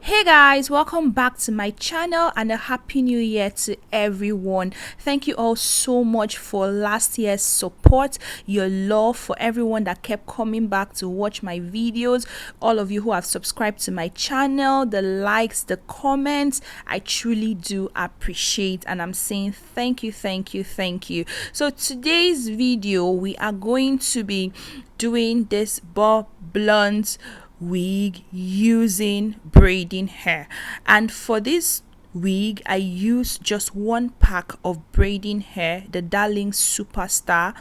Hey guys, welcome back to my channel and a happy new year to everyone. Thank you all so much for last year's support, your love, for everyone that kept coming back to watch my videos, all of you who have subscribed to my channel, the likes, the comments. I truly do appreciate, and I'm saying thank you. So today's video we are going to be doing this bob blunt wig using braiding hair, and for this wig I use just one pack of braiding hair, the Darling Superstar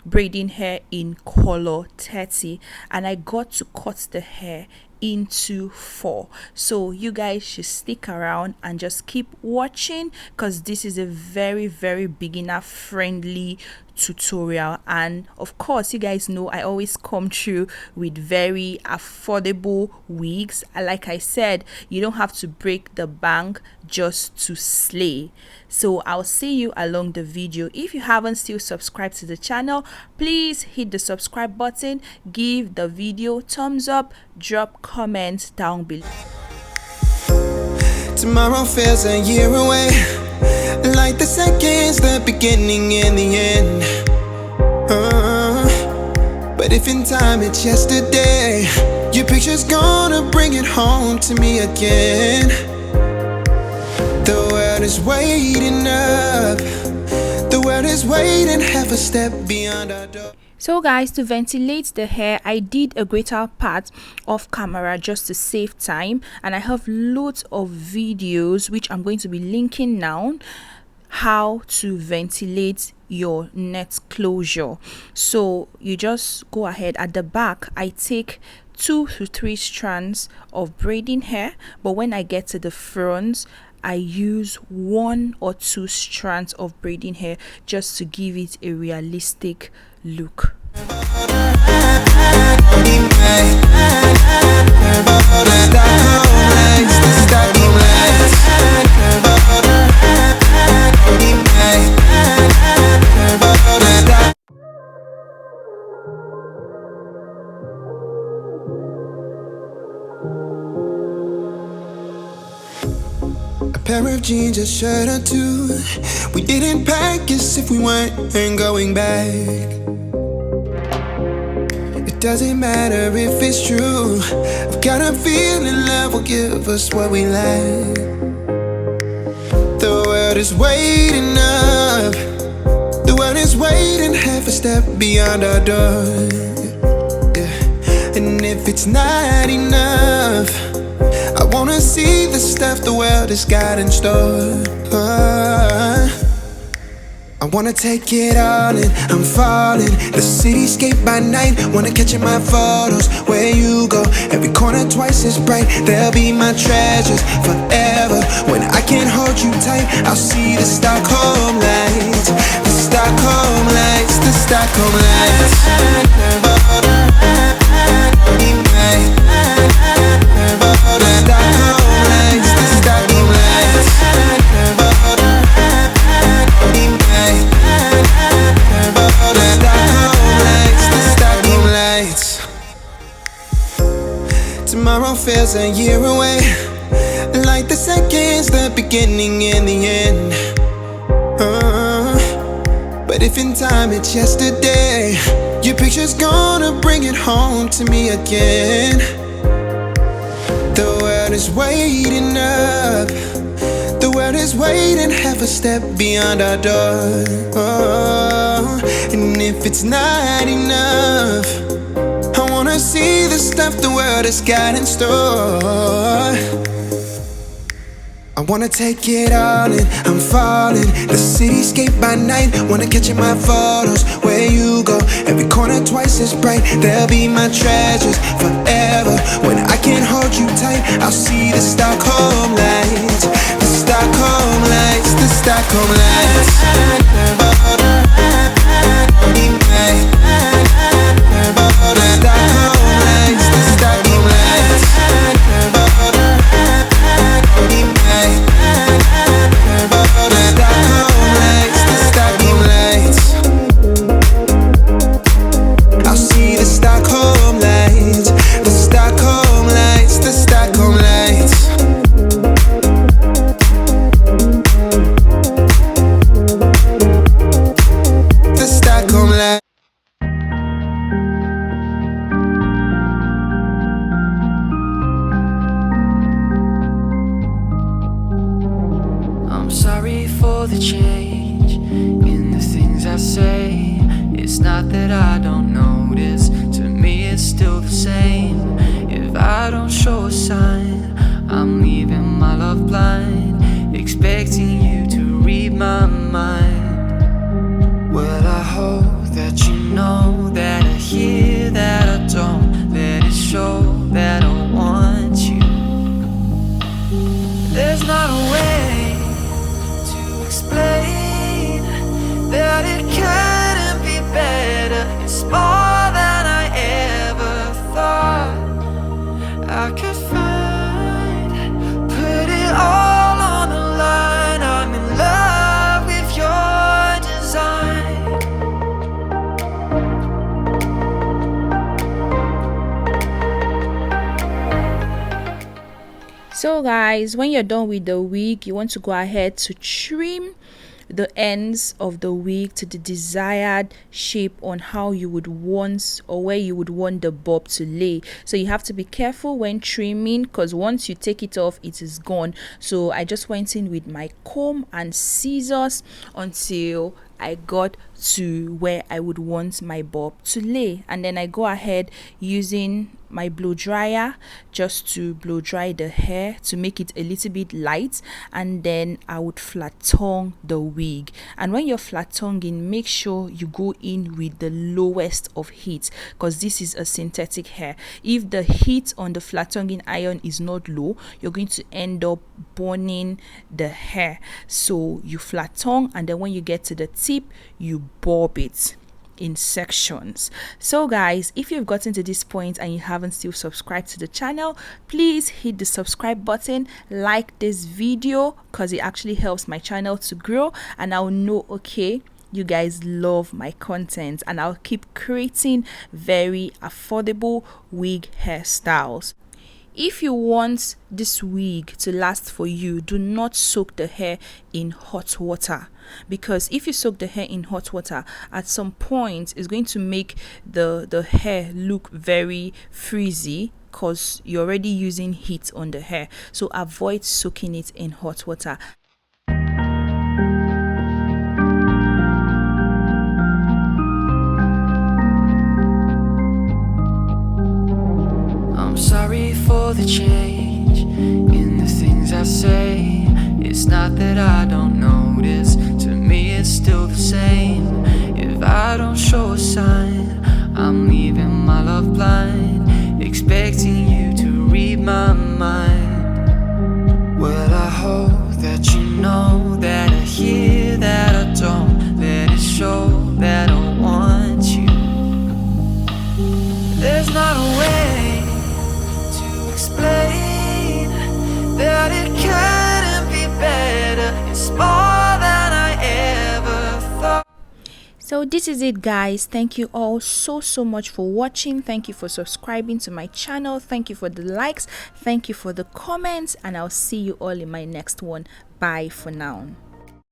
braiding hair in color 30, and I got to cut the hair into 4. So you guys should stick around and just keep watching, because this is a very beginner friendly tutorial. And of course, you guys know I always come through with very affordable wigs. Like I said, you don't have to break the bank just to slay. So I'll see you along the video. If you haven't still subscribed to the channel, please hit the subscribe button, give the video thumbs up, drop comments down below. Tomorrow feels a year away, like the seconds, the beginning and the end. But if in time it's yesterday, your picture's gonna bring it home to me again. The world is waiting up, the world is waiting half a step beyond our door. So guys, to ventilate the hair, I did a greater part off camera just to save time, and I have loads of videos which I'm going to be linking now, how to ventilate your net closure. So you just go ahead. At the back I take 2 to 3 strands of braiding hair, but when I get to the front I use 1 or 2 strands of braiding hair just to give it a realistic look. A pair of jeans, a shirt or 2. We didn't pack as if we weren't going back. It doesn't matter if it's true, I've got a feeling love will give us what we lack. The world is waiting up, the world is waiting half a step beyond our door. Yeah. And if it's not enough, I wanna see the stuff the world has got in store. I wanna take it all in, I'm falling. The cityscape by night, wanna catch in my photos. Where you go, every corner twice as bright. They'll be my treasures forever. When I can't hold you tight, I'll see the Stockholm lights. The Stockholm lights, the Stockholm lights. Tomorrow feels a year away, like the seconds, the beginning and the end. But if in time it's yesterday, your picture's gonna bring it home to me again. The world is waiting up, the world is waiting half a step beyond our door. And if it's not enough, I wanna see the stuff the world has got in store. I wanna take it all in, I'm falling. The cityscape by night, wanna catch in my photos. Where you go, every corner twice as bright. They'll be my treasures forever. When I can't hold you tight, I'll see the Stockholm lights. The Stockholm lights, the Stockholm lights. I'll see the Stockholm lights, the Stockholm lights, the Stockholm lights. So guys, when you're done with the wig, you want to go ahead to trim the ends of the wig to the desired shape on how you would want, or where you would want the bob to lay. So you have to be careful when trimming, because once you take it off, it is gone. So I just went in with my comb and scissors until I got to where I would want my bob to lay, and then I go ahead using my blow dryer just to blow dry the hair to make it a little bit light, and then I would flat tongue the wig. And when you're flat tonguing, make sure you go in with the lowest of heat, because this is a synthetic hair. If the heat on the flat tonguing iron is not low, you're going to end up burning the hair. So you flat tongue, and then when you get to the tip, you bob it in sections. So guys, if you've gotten to this point and you haven't still subscribed to the channel, please hit the subscribe button, like this video, because it actually helps my channel to grow, and I'll know, okay, you guys love my content, and I'll keep creating very affordable wig hairstyles. If you want this wig to last for you, do not soak the hair in hot water, because if you soak the hair in hot water, at some point it's going to make the hair look very frizzy, because you're already using heat on the hair. So avoid soaking it in hot water. Sorry for the change in the things I say. It's not that I don't notice, to me it's still the same. If I don't show a sign, I'm leaving my love blind, expecting you to read my mind. Well, I hope that you know that I hear that I don't let it show that I want you. There's not a way explain that it couldn't be better. It's more than I ever thought. So this is it, guys. Thank you all so much for watching. Thank you for subscribing to my channel. Thank you for the likes, thank you for the comments, and I'll see you all in my next one. Bye for now.